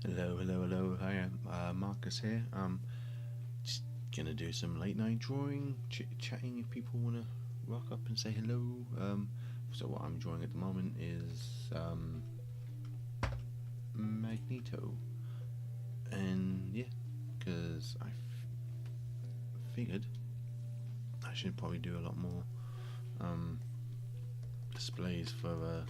Hello, hello, hello. Hi, I'm Markus here. Just gonna do some late night drawing, chatting if people wanna rock up and say hello. So what I'm drawing at the moment is Magneto, and yeah, because figured I should probably do a lot more displays for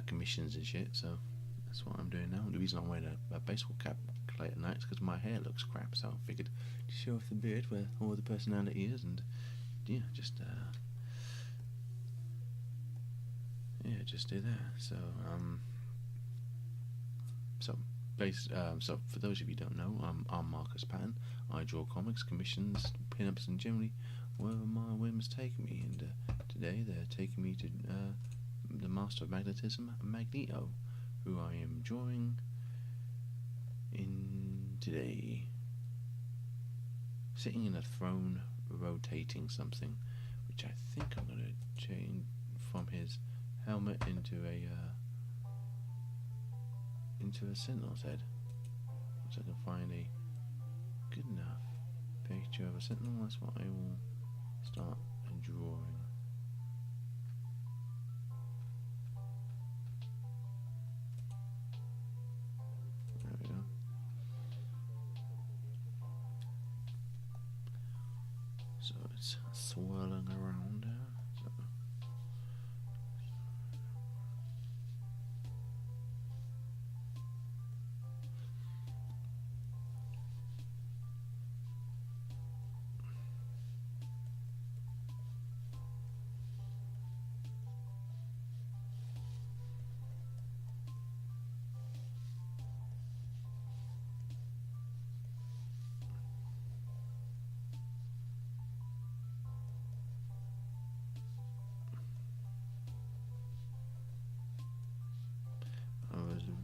commissions and shit. So that's what I'm doing now. The reason I'm wearing a baseball cap late at night is because my hair looks crap. So I figured to show off the beard where all the personality is, and yeah, just do that. So so for those of you who don't know, I'm Markus Patton. I draw comics, commissions, pin-ups, and generally wherever my whims take me. And today they're taking me to the master of magnetism, Magneto, who I am drawing in today. Sitting in a throne, rotating something, which I think I'm going to change from his helmet into a sentinel's head. So I can find a good enough picture of a sentinel. That's what I will start drawing. There we go. So it's swirling around there.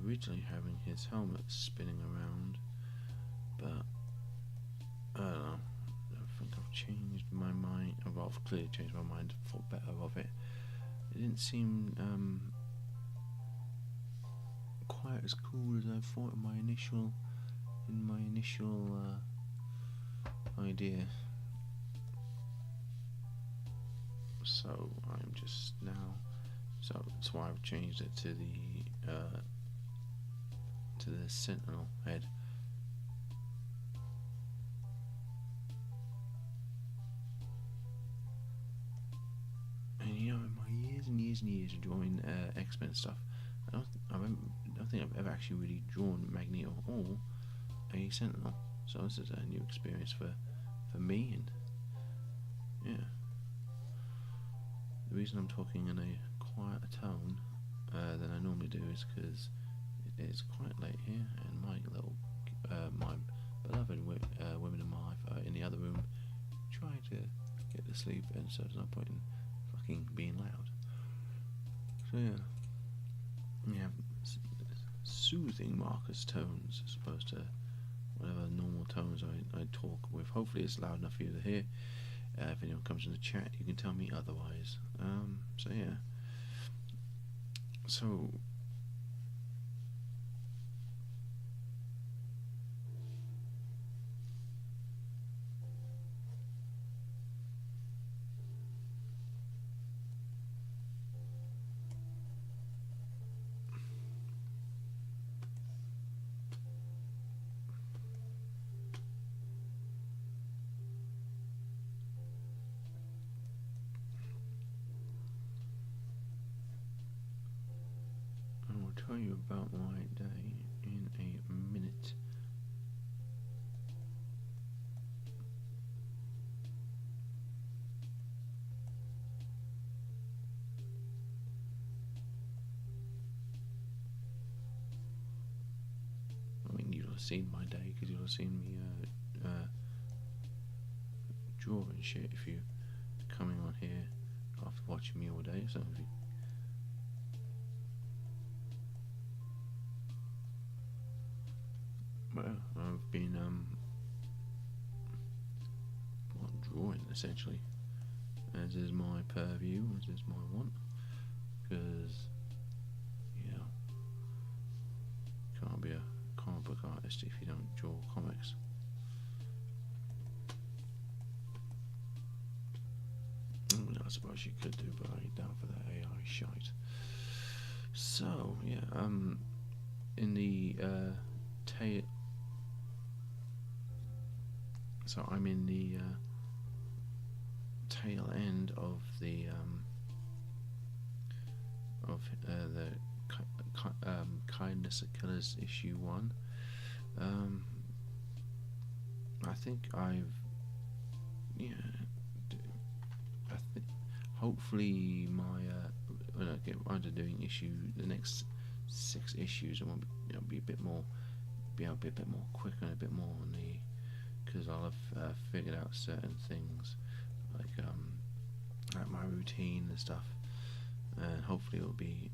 originally having his helmet spinning around, but I don't know. I think I've changed my mind. Well, I've clearly changed my mind, thought better of it. It didn't seem quite as cool as I thought in my initial idea. So I'm just now. So that's why I've changed it to the Sentinel head. And you know, in my years and years and years of drawing X-Men stuff, I don't think I've ever actually really drawn Magneto or a Sentinel. So this is a new experience for me, and yeah. The reason I'm talking in a quieter tone than I normally do is because it is quite late here, and my beloved women in my life are in the other room trying to get to sleep, and so there's no point in fucking being loud. So yeah, soothing Markus tones as opposed to whatever normal tones I talk with. Hopefully it's loud enough for you to hear. If anyone comes in the chat, you can tell me otherwise. So yeah. So I will tell you about my day in a minute. I mean, you'll have seen my day because you'll have seen me drawing shit if you coming on here after watching me all day. So if you well, I've been drawing essentially, as is my purview, as is my want, because you know, can't be a comic book artist if you don't draw comics. I suppose you could do, but I ain't down for that AI shite. So yeah, in the so I'm in the tail end of the Kindness of Killers issue 1. I think hopefully when I get around to doing the next 6 issues, I won't be a bit more quick and a bit more on the, because I'll have figured out certain things like my routine and stuff, and hopefully it'll be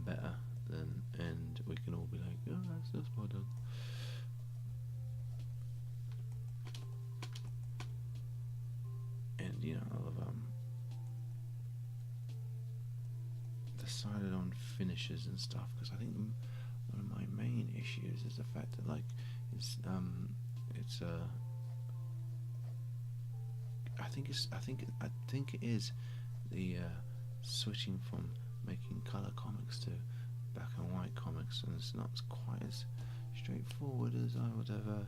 better than, and we can all be like, oh, that's well done. And you know, I'll have decided on finishes and stuff, because I think one of my main issues is the fact that like I think it is the switching from making color comics to black and white comics, and it's not quite as straightforward as I would have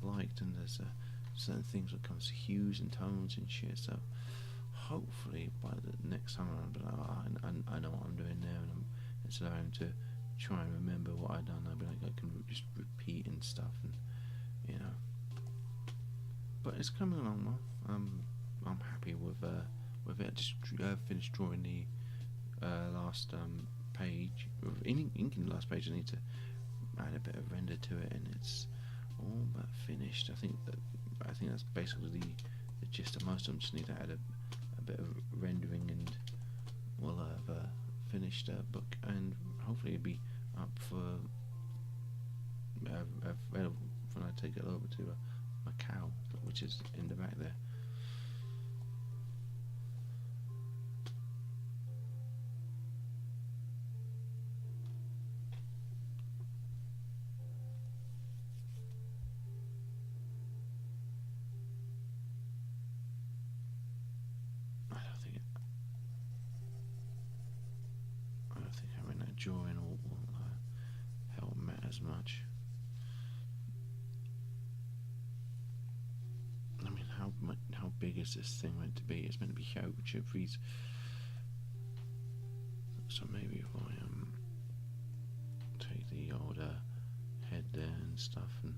liked, and there's certain things when it comes to hues and tones and shit. So hopefully by the next time around, but I know what I'm doing now, and instead of having to try and remember what I've done, I'll be like, I can just repeat and stuff, and you know. But it's coming along well. I'm happy with it. I just finished drawing the last page. Inking the last page, I need to add a bit of render to it, and it's all but finished. I think that's basically the gist of most of them. Just need to add a bit of rendering, and we'll have a finished book, and hopefully it'll be up for when I take it over to my cow, which is in the back there. I don't think having that drawing will help Matt as much. I mean, how big is this thing meant to be? It's meant to be huge. If he's so maybe if I take the older head there and stuff and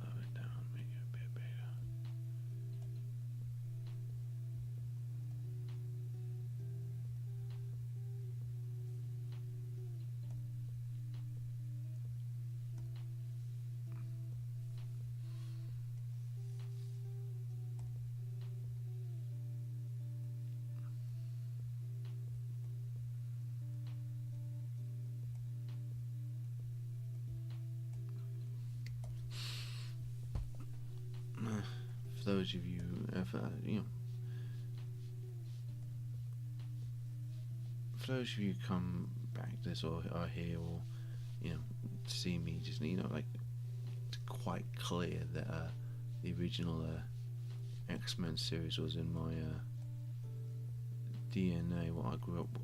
lower it down, make it a bit bigger. For those of you, for those of you who come back to this or are here or see me, just like it's quite clear that the original X-Men series was in my DNA, what I grew up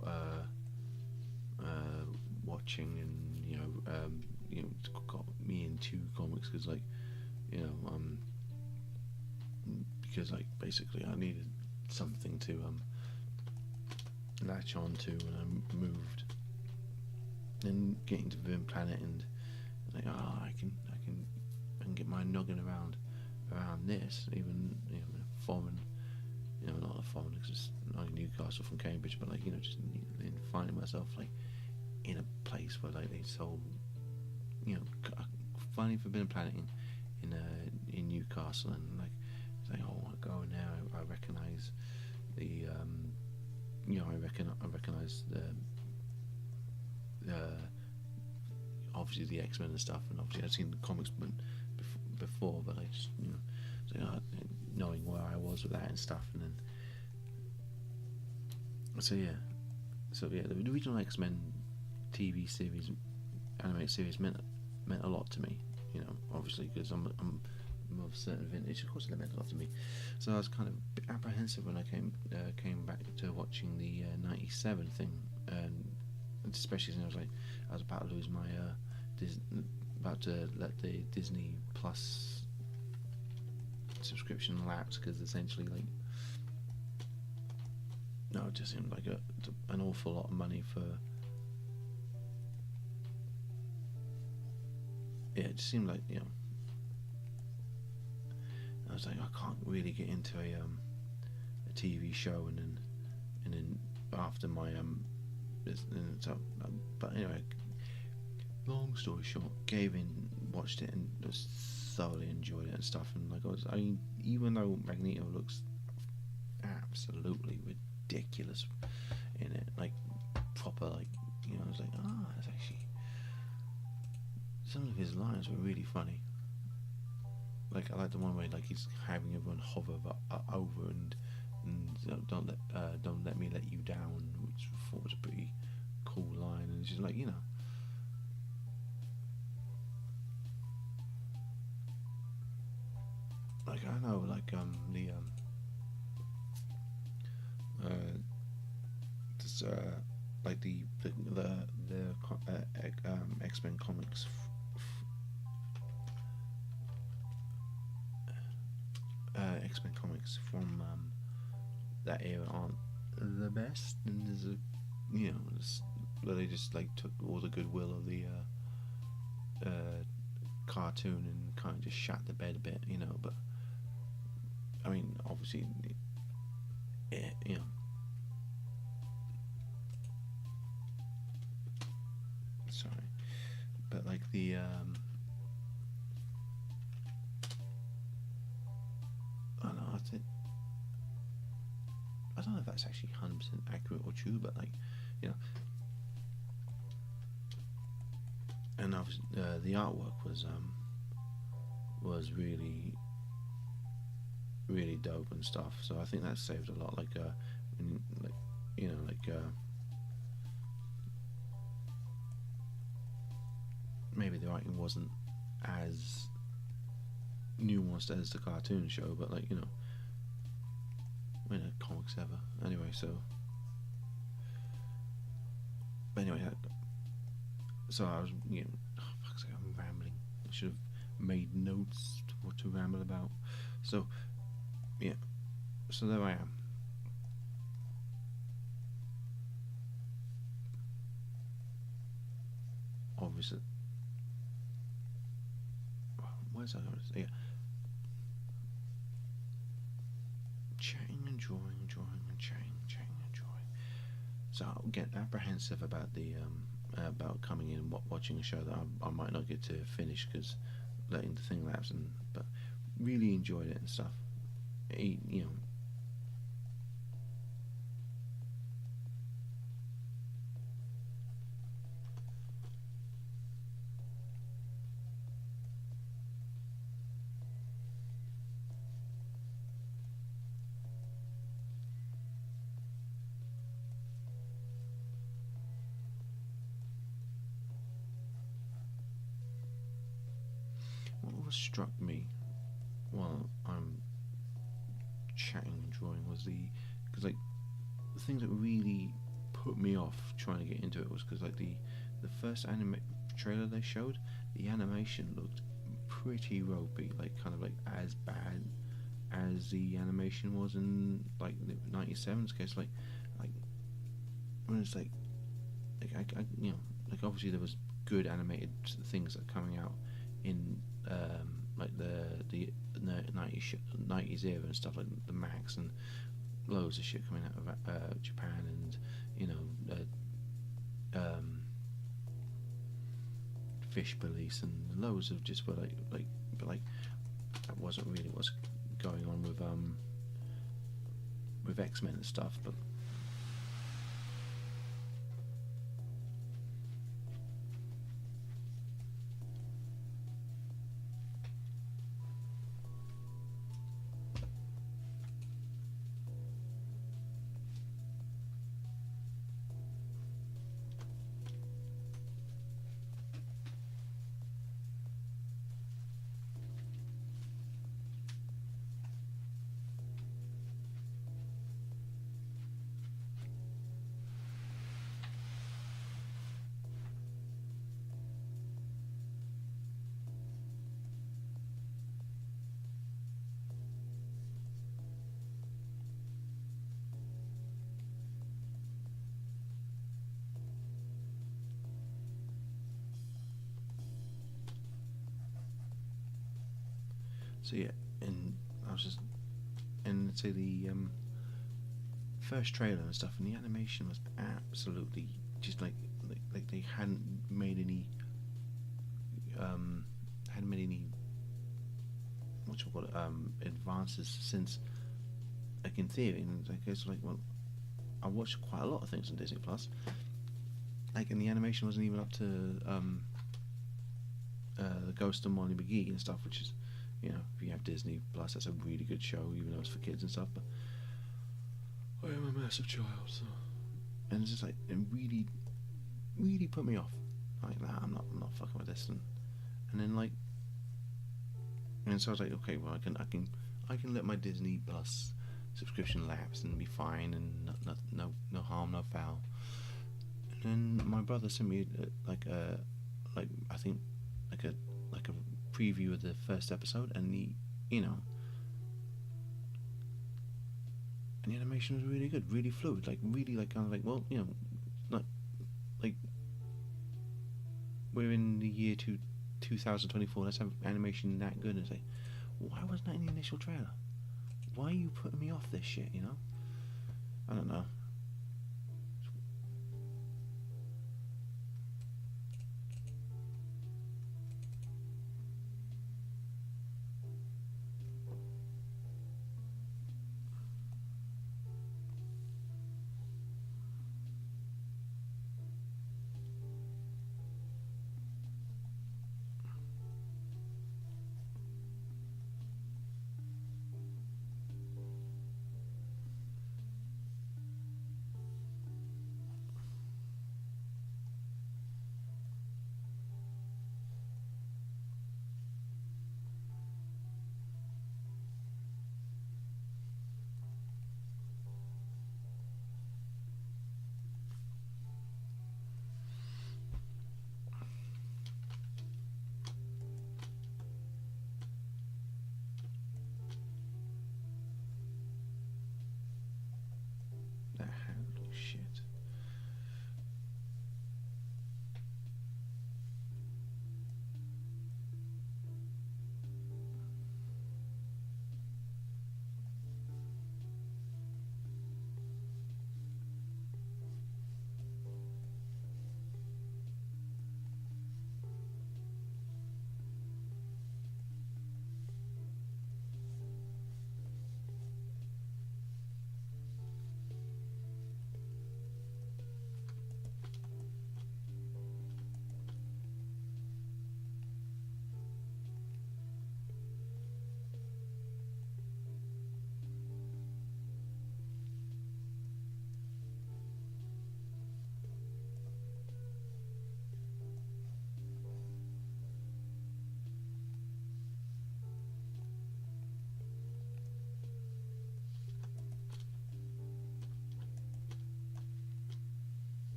watching, and got me into comics because because basically I needed something to latch on to when I moved, and getting to Vim Planet and I can get my noggin around this, even foreign, not a foreign because it's like Newcastle from Cambridge, but just finding myself in a place where they sold finding Forbidden Planet in Newcastle, and I want to go now. I recognise the I recognise the obviously the X-Men and stuff, and obviously I've seen the comics before, but I just knowing where I was with that and stuff, and then so the original X-Men TV series, animated series meant a lot to me, obviously because I'm of a certain vintage. Of course it meant a lot to me, so I was kind of a bit apprehensive when I came back to watching the 97 thing, and especially since I was about to lose my about to let the Disney Plus subscription lapse, because essentially it just seemed like an awful lot of money for it just seemed like I was like, I can't really get into a TV show and then after my but anyway, long story short, gave in, watched it, and just thoroughly enjoyed it and stuff. And even though Magneto looks absolutely ridiculous in it, proper, I was like, that's actually, some of his lines were really funny. I like the one where he's having everyone hover over and don't let me let you down, which I thought was a pretty cool line. And it's just I know the X-Men comics X-Men comics from that era aren't the best, and there's they just took all the goodwill of the cartoon and kind of just shat the bed a bit, but I mean obviously sorry, but the I don't know if that's actually 100% accurate or true, but and obviously the artwork was really really dope and stuff. So I think that saved a lot. Like you know, maybe the writing wasn't as nuanced as the cartoon show, but like comics ever. Anyway, anyway, so I was fuck's sake, I'm rambling. I should have made notes to what to ramble about. So yeah, so there I am. Obviously, where's I going to say? Yeah, chatting and drawing and chatting and drawing. So I'll get apprehensive about the about coming in and watching a show that I might not get to finish because letting the thing lapse, but really enjoyed it and stuff. What struck me while I'm chatting and drawing was because like the thing that really put me off trying to get into it was because like the first anime trailer they showed, the animation looked pretty ropey, like kind of like as bad as the animation was in like the 97's case. Like when it's like like obviously there was good animated things that are coming out in like the 90s era and stuff, like the Max and loads of shit coming out of Japan, and Fish Police and loads of just but that wasn't really what's going on with X-Men and stuff. But so yeah, and I was just and let's say the first trailer and stuff, and the animation was absolutely just like they hadn't made any what you call it advances since, like, in theory. And like it's like, well, I watched quite a lot of things on Disney Plus, like, and the animation wasn't even up to the Ghost of Molly McGee and stuff, which is, if you have Disney Plus, that's a really good show, even though it's for kids and stuff. But I am a massive child, so, and it's just like, it really, really put me off. Like, nah, I'm not fucking with this, and then like, and so I was like, okay, well, I can let my Disney Plus subscription lapse and be fine, and no harm, no foul. And then my brother sent me I think like a preview of the first episode, and and the animation was really good, really fluid, like really like kind of like, well, like we're in the year 2024. Let's have animation that good. And it's like, why wasn't that in the initial trailer? Why are you putting me off this shit? I don't know.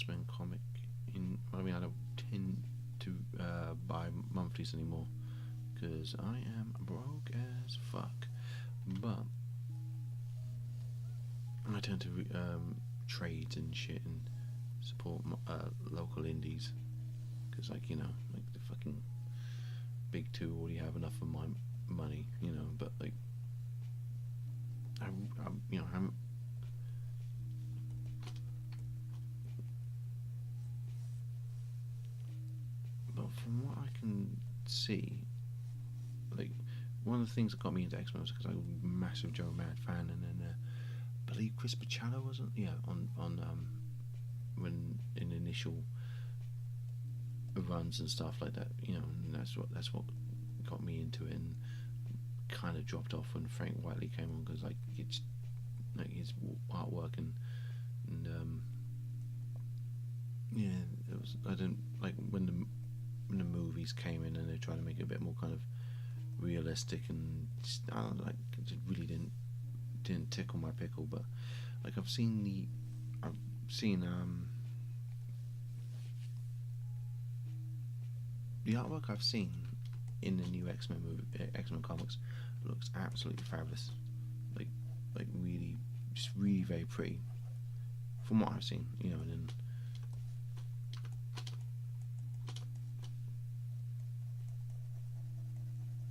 X-Men comic. I mean, I don't tend to buy monthlies anymore because I am broke as fuck. But I tend to trade and shit and support local indies because, like, like the fucking big two already have enough of my money, But like, I haven't. But from what I can see, like, one of the things that got me into X-Men was because I was a massive Joe Mad fan, and then I believe Chris Bachalo wasn't, on when in initial runs and stuff like that, and that's what got me into it, and kind of dropped off when Frank Whiteley came on because like it's like his artwork and it was, I didn't like when the movies came in and they tried to make it a bit more kind of realistic, and just, I don't know, like it just really didn't tickle my pickle. But like I've seen the artwork I've seen in the new X-Men movie, X-Men comics, looks absolutely fabulous. Like really, just really very pretty from what I've seen, and then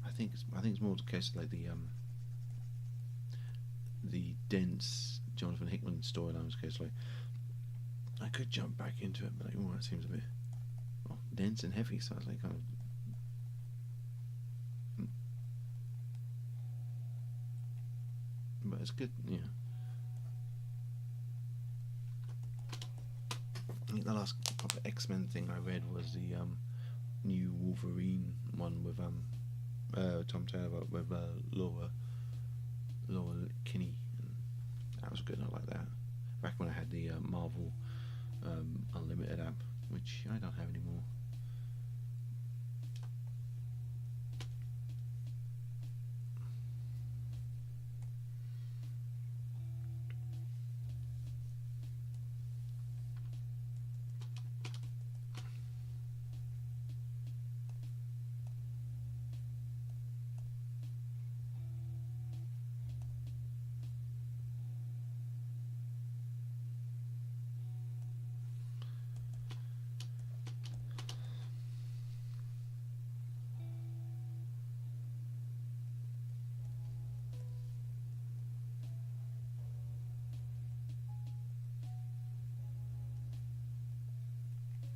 I think it's more the case of like the dense Jonathan Hickman storyline was case like I could jump back into it, but like, that seems a bit dense and heavy, so I was like kind of. But it's good, I think the last proper X-Men thing I read was the new Wolverine one with Tom Taylor with Laura Kinney, and that was good. I like that. Back when I had the Marvel Unlimited app, which I don't have anymore.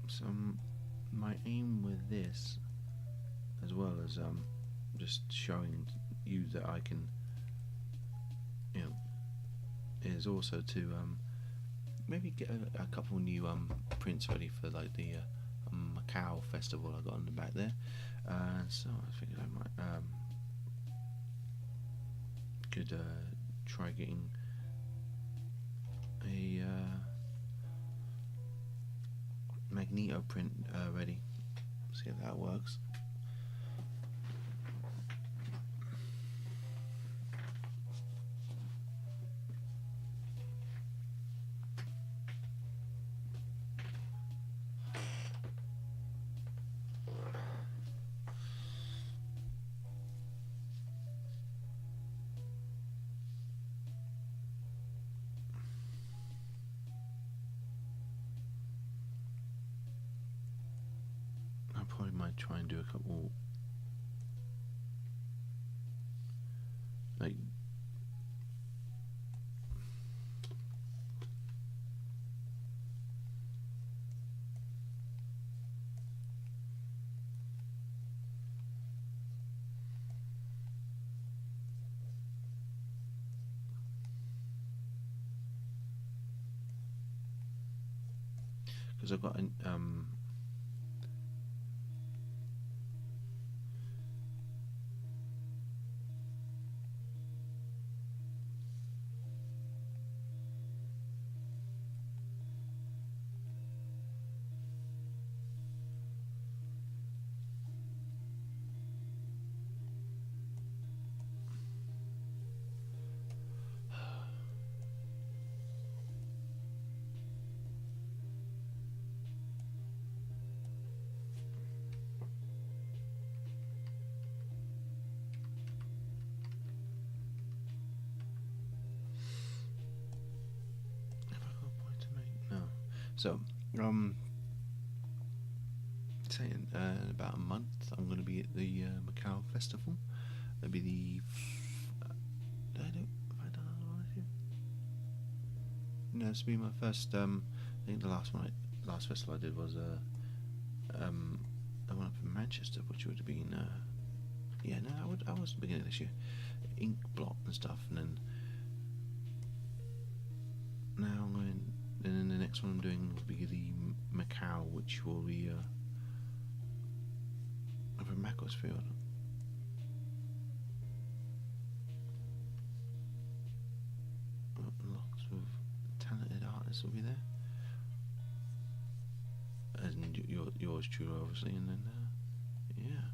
So my aim with this, as well as just showing you that I can, is also to maybe get a couple new prints ready for like the Macau festival I got on the back there. So I figured I might could try getting a Magneto print ready. See if that works. I probably might try and do a couple, like, because I've got an So, saying in about a month, I'm going to be at the Macau Festival. That'll be the. Did I do? Have I done another one this year? No, this will be my first. I think the last festival I did was the one up in Manchester, which would have been. Yeah, no, I was beginning of this year. Ink blot and stuff, and then now I'm going. And then the next one I'm doing will be the Macau, which will be up in Macclesfield. Lots of talented artists will be there, and yours truly, obviously, and then yeah.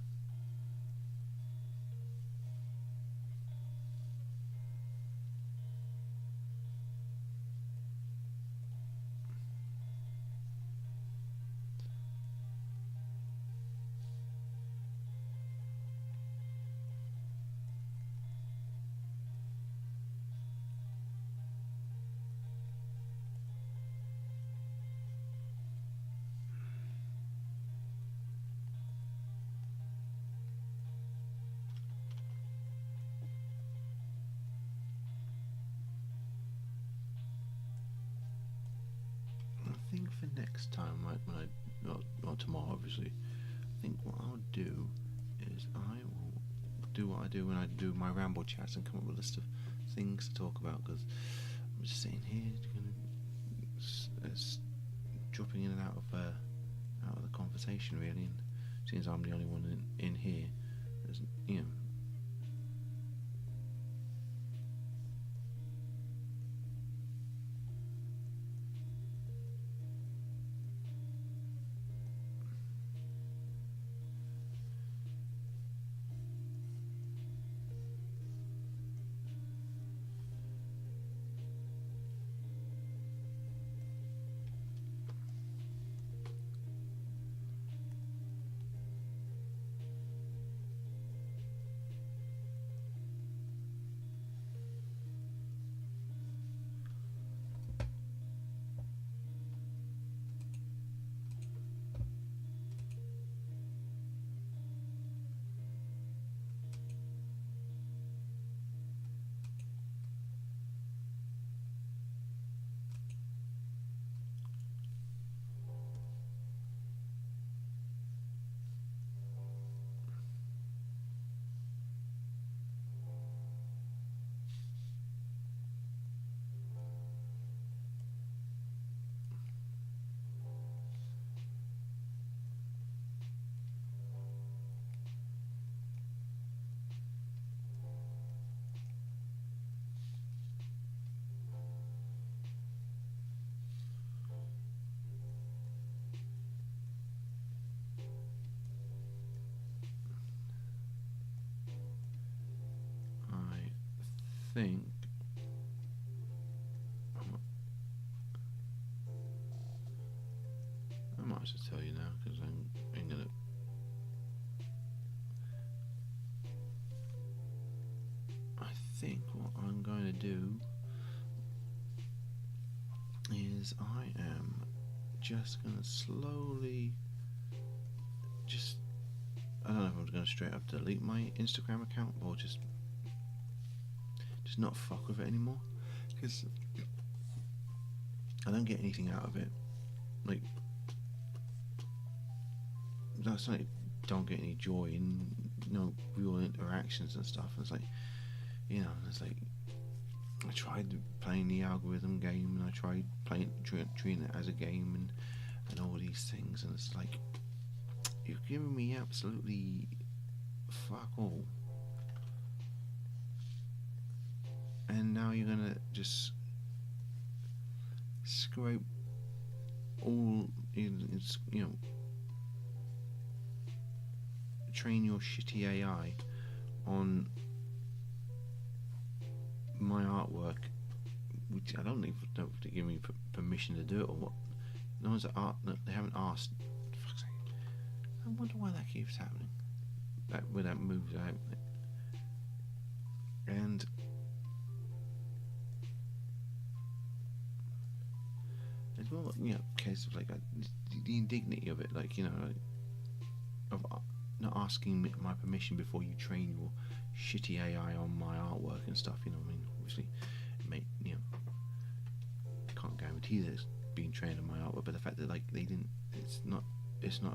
I think for next time, not tomorrow, obviously. I think what I'll do is I will do what I do when I do my ramble chats and come up with a list of things to talk about. Because I'm just sitting here, dropping in and out of the conversation, really. And since I'm the only one in here, there's, you know. I think I might as well tell you now because I ain't gonna. I think what I'm going to do is I am just going to slowly I don't know if I'm going to straight up delete my Instagram account or just not fuck with it anymore, because I don't get anything out of it. Like, that's like, don't get any joy in real interactions and stuff. And it's like, it's like, I tried playing the algorithm game, and I tried treating it as a game, and all these things, and it's like, you're giving me absolutely fuck all. And now you're gonna just scrape all, train your shitty AI on my artwork, which I don't even know if they give me permission to do it or what. No one's they haven't asked. For fuck's sake. I wonder why that keeps happening. Where that moves out, and it's more, case of like the indignity of it, like, like, of not asking my permission before you train your shitty AI on my artwork and stuff. I mean, obviously, mate, can't guarantee that it's being trained on my artwork, but the fact that like they didn't, it's not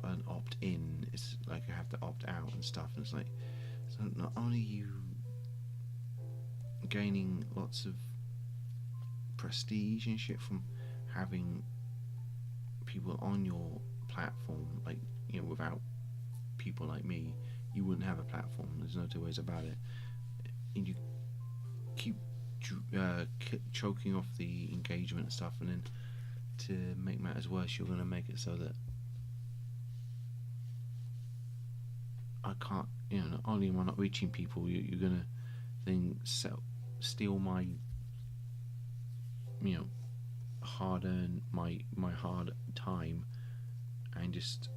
an opt-in. It's like I have to opt out and stuff, and it's like, so not only you gaining lots of prestige and shit from having people on your platform, like, without people like me, you wouldn't have a platform. There's no two ways about it. And you keep choking off the engagement and stuff, and then to make matters worse, you're going to make it so that I can't, not only am I not reaching people, you're going to then steal my, hard-earned, my hard time, and just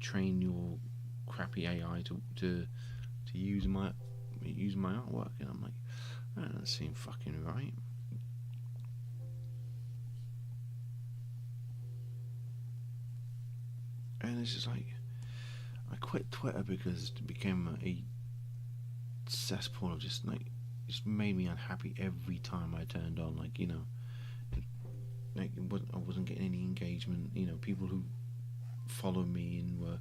train your crappy AI to use my artwork. And I'm like, that doesn't seem fucking right. And it's just like, I quit Twitter because it became a cesspool of just made me unhappy every time I turned on. Like, I wasn't getting any engagement. People who followed me and were,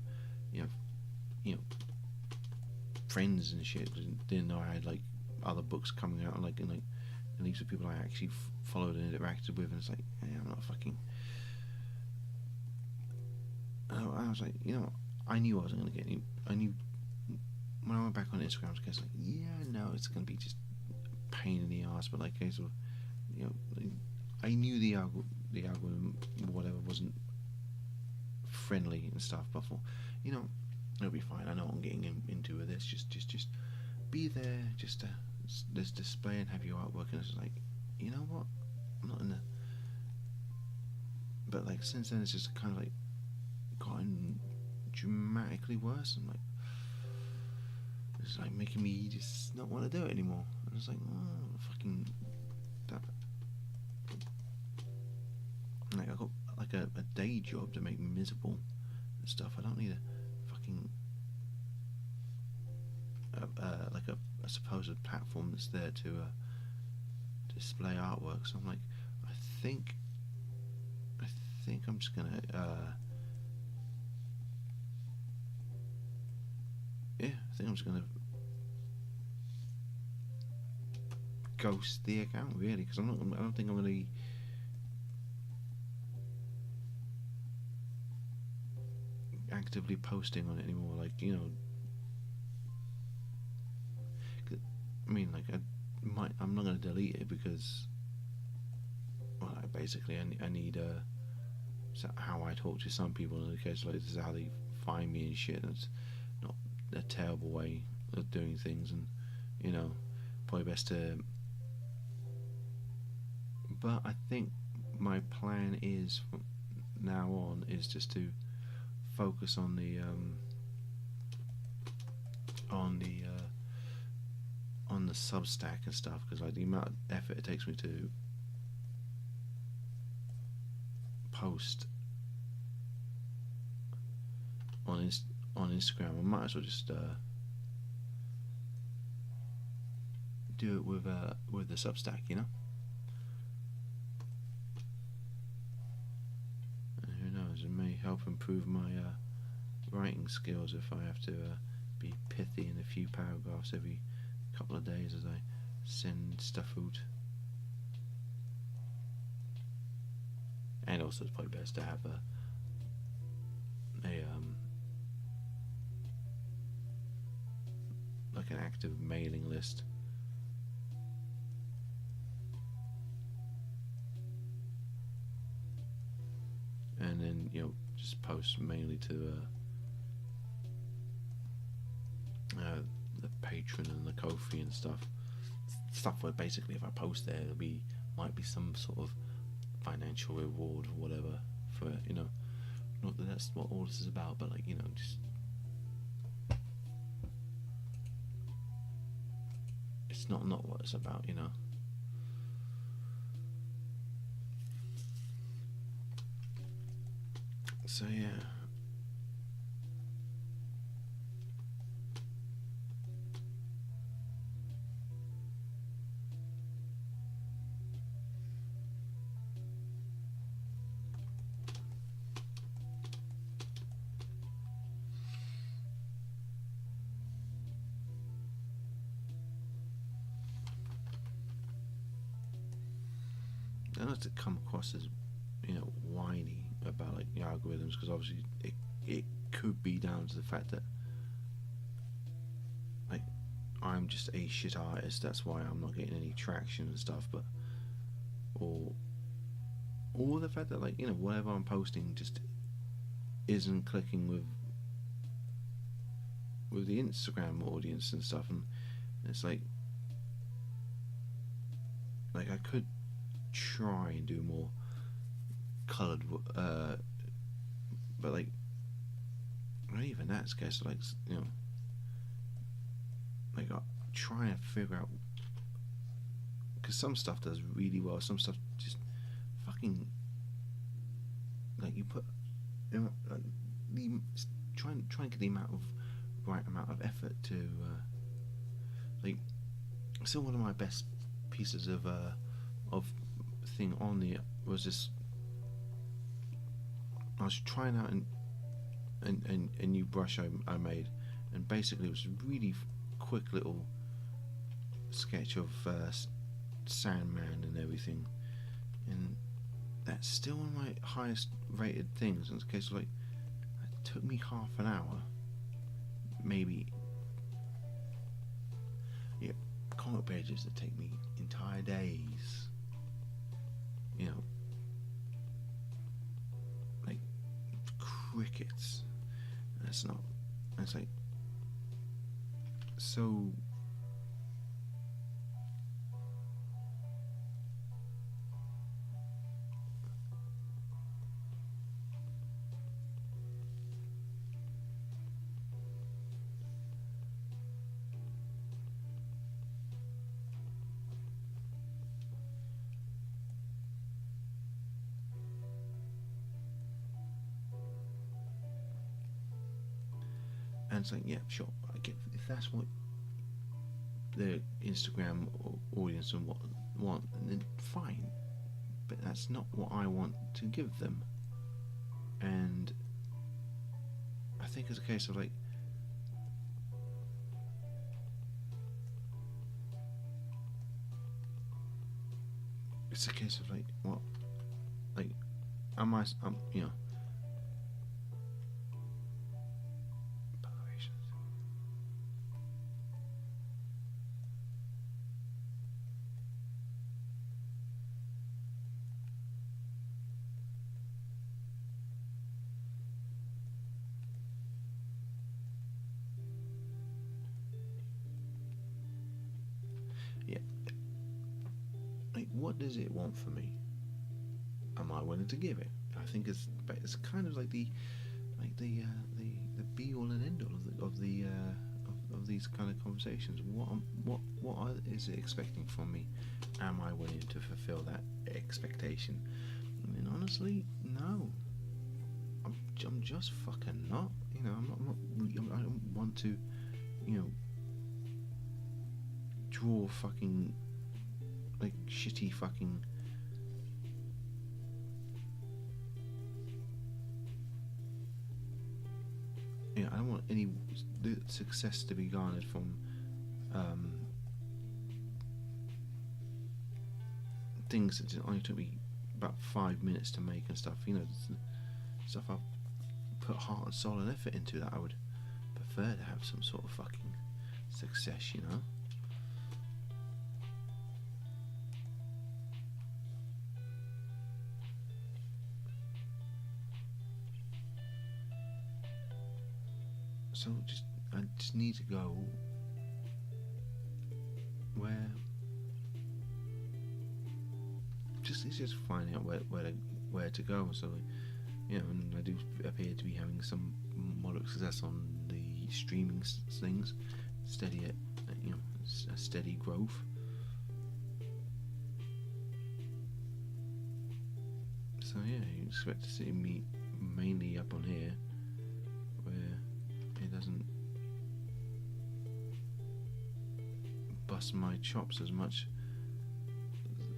friends and shit didn't know I had like other books coming out, and these were people I actually followed and interacted with, and it's like, hey, I'm not fucking. I was like, I knew I wasn't going to get any. I knew when I went back on Instagram, I was just like, yeah, no, it's going to be just pain in the ass, but like, okay, so, I knew the algorithm, whatever, wasn't friendly and stuff, but for, it'll be fine. I know what I'm getting into with this. Just be there, just display and have your artwork, and it's like, you know what? I'm not in the. But like since then, it's just kind of like gotten dramatically worse. I'm like, it's like making me just not want to do it anymore. And it's like, oh, fucking that. Like I got like a day job to make me miserable and stuff. I don't need a fucking like a supposed platform that's there to display artwork. So I'm like, I think I'm just gonna I think I'm just gonna ghost the account, really, because I don't think I'm gonna be actively posting on it anymore. Like, I mean, like, I'm not gonna delete it because, well, I need how I talk to some people in the case, like, this is how they find me and shit, and it's not a terrible way of doing things, and probably best to. But I think my plan is from now on is just to focus on the Substack and stuff, because like the amount of effort it takes me to post on Instagram, I might as well just do it with the Substack, And who knows, it may help improve my writing skills if I have to be pithy in a few paragraphs every couple of days as I send stuff out. And also, it's probably best to have a like an active mailing list. And then just post mainly to the Patreon and the Ko-fi and stuff where basically if I post there, might be some sort of financial reward or whatever for it, not that that's what all this is about, but like, just it's not what it's about, So yeah. I not to come across as, whiny about like the algorithms, because obviously it could be down to the fact that like I'm just a shit artist. That's why I'm not getting any traction and stuff. But or the fact that like whatever I'm posting just isn't clicking with the Instagram audience and stuff, and it's like I could try and do more coloured, but like not even that's case. Like like I try and figure out, because some stuff does really well, some stuff just fucking like you put like the try and get the right amount of effort to like. Still, one of my best pieces of thing on the was this. I was trying out a new brush I made, and basically it was a really quick little sketch of Sandman and everything, and that's still one of my highest rated things. In the case of like, it took me half an hour, maybe. Yeah, comic pages that take me entire days. Like crickets. That's not. It's like so. And it's like, yeah, sure, I get if that's what the Instagram audience and want, then fine. But that's not what I want to give them. And I think it's a case of like, it's a case of like, what, like, am I, yeah, like, what does it want from me? Am I willing to give it? I think it's kind of like the be all and end all of these kind of conversations. What is it expecting from me? Am I willing to fulfill that expectation? And honestly, no. I'm just fucking not. I'm not. I don't want to, draw fucking like shitty fucking. I don't want any success to be garnered from things that only took me about 5 minutes to make and stuff. Stuff I put heart and soul and effort into, that I would prefer to have some sort of fucking success. So I just need to go where it's just finding out where to go. So and I do appear to be having some moderate success on the streaming things, steady a steady growth. So yeah, you expect to see me mainly up on here, where it doesn't bust my chops as much,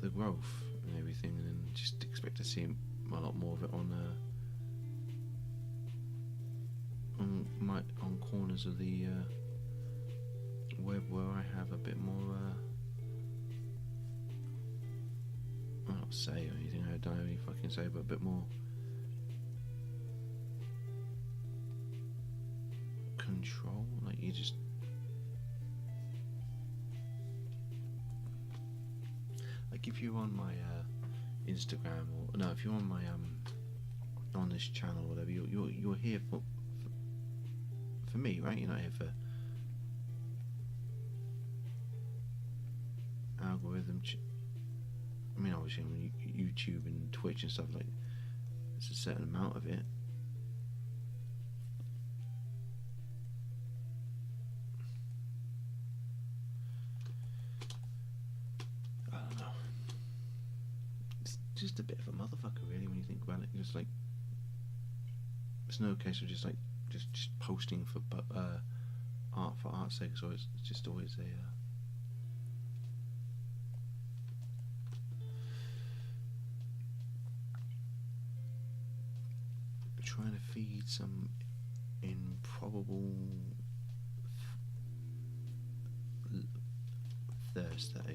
the growth and everything, and then just expect to see a lot more of it on corners of the web where I have a bit more I'll not say or anything, I don't know if I can say, but a bit more control. Like, you just, like, if you're on my Instagram, or no, if you're on my on this channel or whatever, you're here for me, right? You're not here for algorithm. I mean, obviously, on YouTube and Twitch and stuff, like, there's a certain amount of it. I don't know. It's just a bit of a motherfucker, really, when you think about it. Just like, it's no case of just like just posting for art for art's sake. So it's just always a trying to feed some improbable thirst that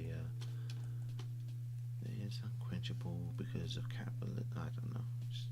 is unquenchable because of capital. I don't know. Just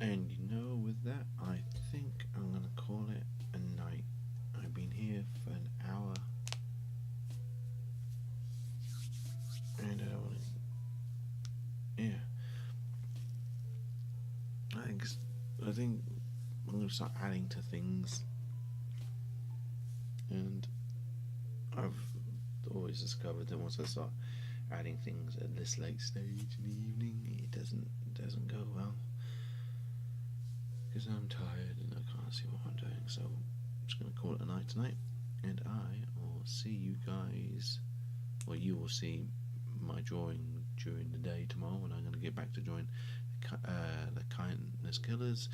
And with that, I think I'm gonna call it a night. I've been here for an hour, and I don't want to. Yeah, I think I'm gonna start adding to things, and I've always discovered that once I start adding things at this late stage in the evening, it doesn't go well because I'm tired and I can't see what I'm doing. So I'm just gonna call it a night tonight, and I will see you guys. Well, you will see my drawing during the day tomorrow when I'm going to get back to drawing the kindness killers.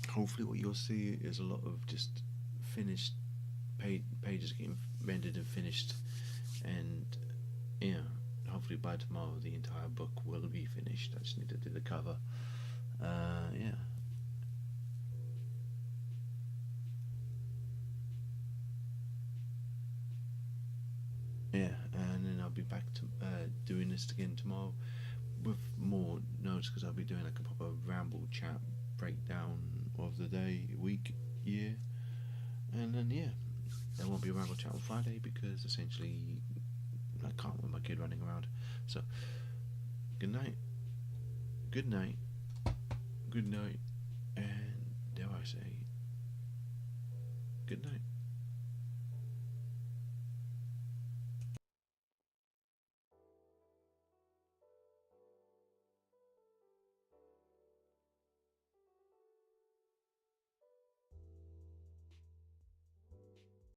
Hopefully what you'll see is a lot of just finished pages getting rendered and finished, and yeah, hopefully by tomorrow the entire book will be finished. I just need to do the cover. Yeah. Yeah, and then I'll be back to doing this again tomorrow with more notes, because I'll be doing like a proper ramble chat breakdown of the day, week, year, and then yeah, there won't be a ramble chat on Friday because essentially I can't with my kid running around. So good night, good night, good night, and dare I say, good night.